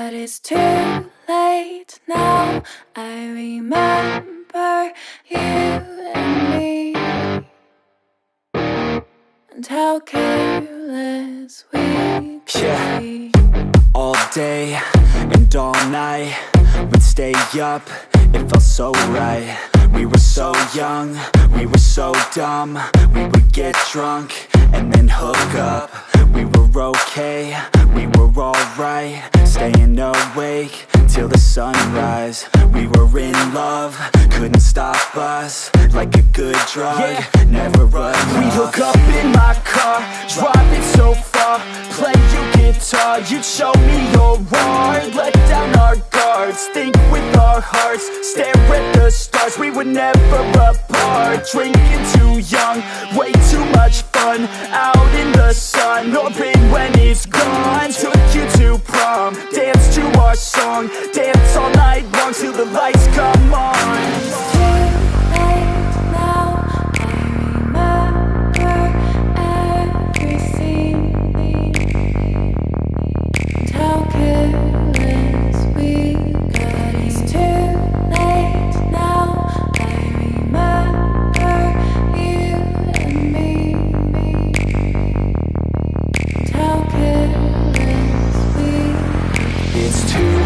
But it's too late now. I remember you and me, and how careless we could be. All day and all night, we'd stay up, it felt so right. We were so young, we were so dumb. We would get drunk and then hook up. We were okay, we were alright, staying awake till the sunrise. We were in love, couldn't stop us, like a good drug, never enough. We'd hook up in my car, driving so far, play you guitar, you'd show me your art, let down our guards, think with our hearts, stare at the stars. We were never apart, drinking too young, way too much fun, out in the sun, hoping when it's gone. Took you to prom, dance to our song, dance all night long till the lights come on. It's too late now. I remember everything, and how careless we got. It's too late now. I remember you and me, and how careless we got. It's too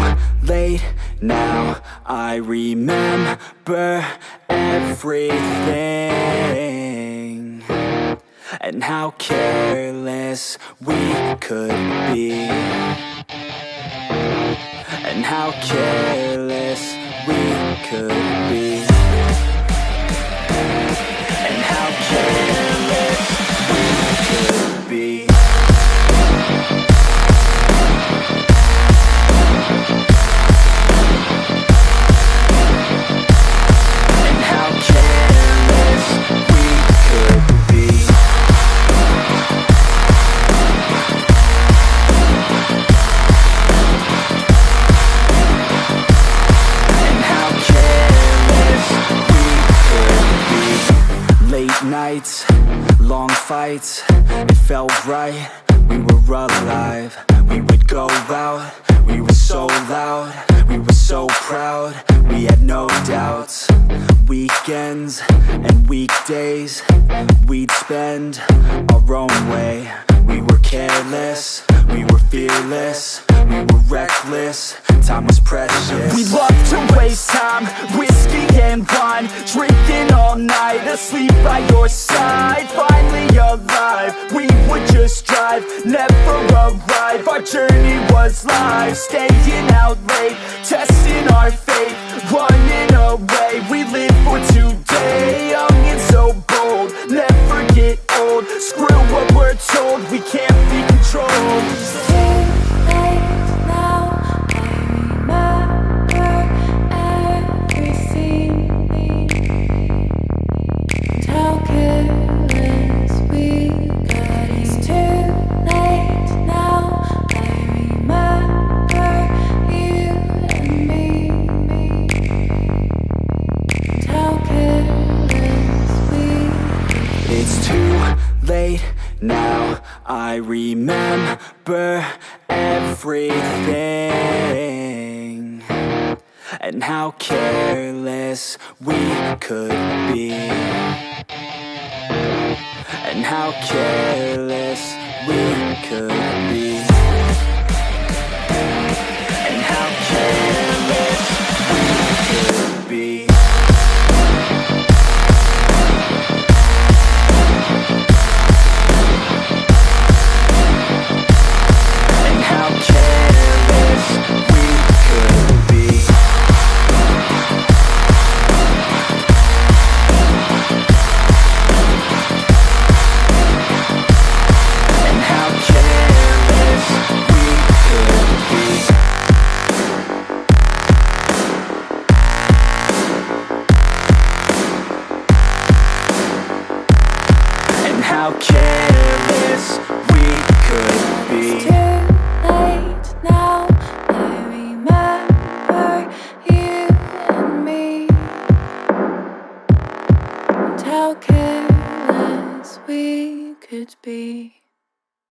late now, I remember everything, and how careless we could be, and how careless we could be, and how careless we could be. Nights, long fights, it felt right, we were alive. We would go out, we were so loud, we were so proud, we had no doubts. Weekends and weekdays, we'd spend our own way. We were careless, we were fearless, we were reckless, time was precious. We loved to waste time, whiskey and wine, drinking all night, asleep by your side. Finally alive, we would just drive, never arrive. Our journey was live, staying out late, testing our fate, running away. We live for today, young and so bold, never get old. Screw what we're told, we can't be controlled. It's too late now. I remember everything, and how careless we got. It's too late now. I remember you and me, and how careless we got. It's too late now, I remember everything, and how careless we could be, and how careless we could be.